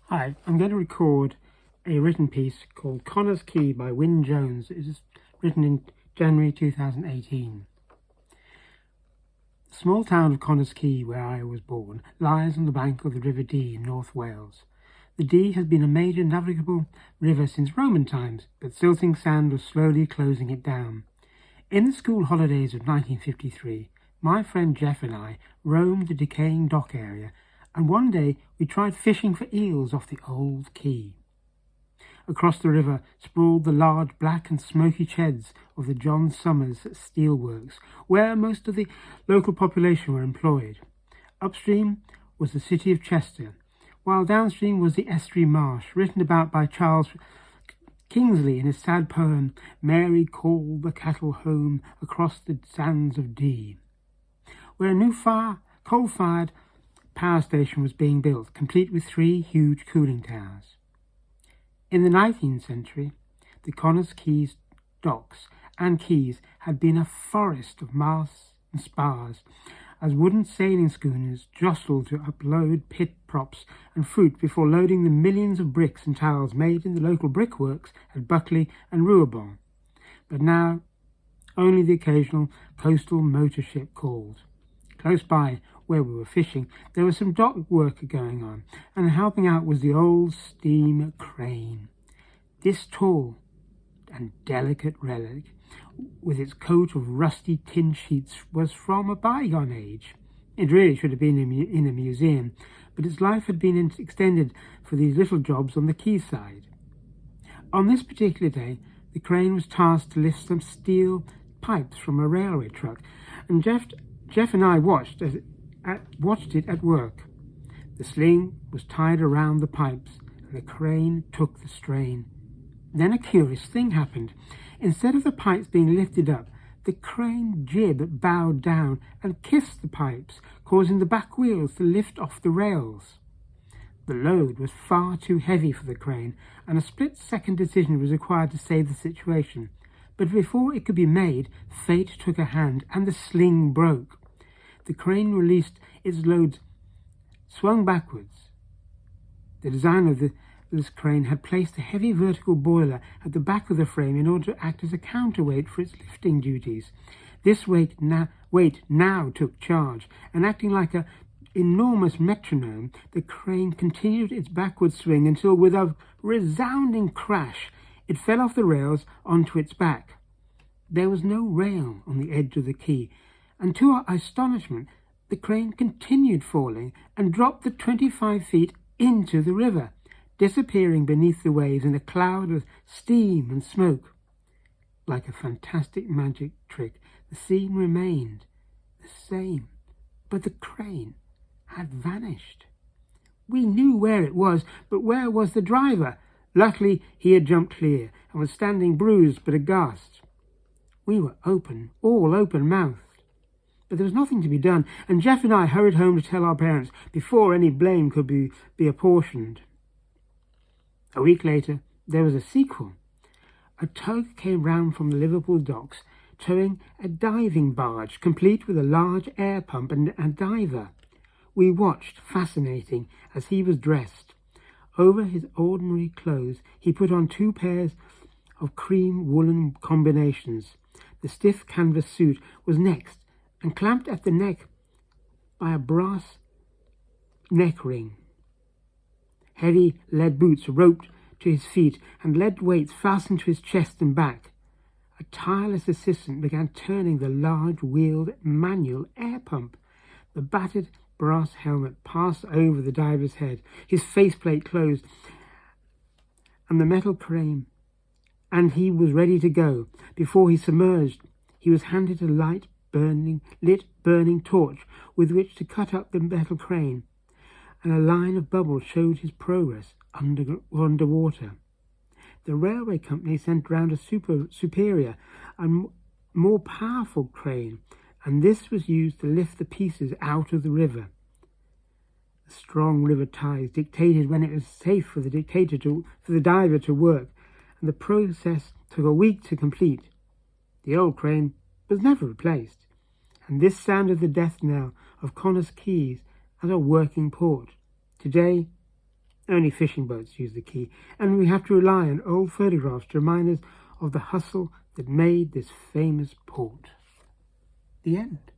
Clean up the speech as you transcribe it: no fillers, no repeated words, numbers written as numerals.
Hi, I'm going to record a written piece called Connah's Quay by Wyn Jones. It was written in January 2018. The small town of Connah's Quay, where I was born, lies on the bank of the River Dee in North Wales. The Dee has been a major navigable river since Roman times, but silting sand was slowly closing it down. In the school holidays of 1953, my friend Jeff and I roamed the decaying dock area, and one day we tried fishing for eels off the old quay. Across the river sprawled the large black and smoky sheds of the John Summers steelworks, where most of the local population were employed. Upstream was the city of Chester, while downstream was the estuary marsh, written about by Charles Kingsley in his sad poem, Mary Called the Cattle Home Across the Sands of Dee, where a new coal-fired power station was being built, complete with 3 huge cooling towers. In the 19th century, the Connah's Quay docks and quays had been a forest of masts and spars, as wooden sailing schooners jostled to upload pit props and fruit before loading the millions of bricks and tiles made in the local brickworks at Buckley and Ruabon. But now, only the occasional coastal motor ship called. Close by, where we were fishing, there was some dock work going on, and helping out was the old steam crane. This tall and delicate relic, with its coat of rusty tin sheets, was from a bygone age. It really should have been in a museum, but its life had been extended for these little jobs on the quayside. On this particular day, the crane was tasked to lift some steel pipes from a railway truck, and Jeff and I watched it at work. The sling was tied around the pipes, and the crane took the strain. Then a curious thing happened. Instead of the pipes being lifted up, the crane jib bowed down and kissed the pipes, causing the back wheels to lift off the rails. The load was far too heavy for the crane, and a split-second decision was required to save the situation. But before it could be made, fate took a hand, and the sling broke. The crane released its loads, swung backwards. The designer of this crane had placed a heavy vertical boiler at the back of the frame in order to act as a counterweight for its lifting duties. This weight now took charge, and acting like an enormous metronome, the crane continued its backward swing until, with a resounding crash, it fell off the rails onto its back. There was no rail on the edge of the quay, and to our astonishment, the crane continued falling and dropped the 25 feet into the river, disappearing beneath the waves in a cloud of steam and smoke. Like a fantastic magic trick, the scene remained the same, but the crane had vanished. We knew where it was, but where was the driver? Luckily, he had jumped clear and was standing bruised but aghast. We were all open-mouthed. But there was nothing to be done, and Jeff and I hurried home to tell our parents before any blame could be apportioned. A week later, there was a sequel. A tug came round from the Liverpool docks, towing a diving barge, complete with a large air pump and a diver. We watched, fascinating, as he was dressed. Over his ordinary clothes, he put on 2 pairs of cream woolen combinations. The stiff canvas suit was next, and clamped at the neck by a brass neck ring. Heavy lead boots roped to his feet, and lead weights fastened to his chest and back. A tireless assistant began turning the large wheeled manual air pump. The battered brass helmet passed over the diver's head, his faceplate closed, and the metal crane, and he was ready to go. Before he submerged, he was handed a lit burning torch with which to cut up the metal crane, and a line of bubbles showed his progress underwater. The railway company sent round a superior and more powerful crane, and this was used to lift the pieces out of the river. The strong river tides dictated when it was safe for the diver to work, and the process took a week to complete. The old crane was never replaced, and this sounded the death knell of Connah's Quays as a working port. Today, Only fishing boats use the quay, and we have to rely on old photographs to remind us of the hustle that made this famous port. The end.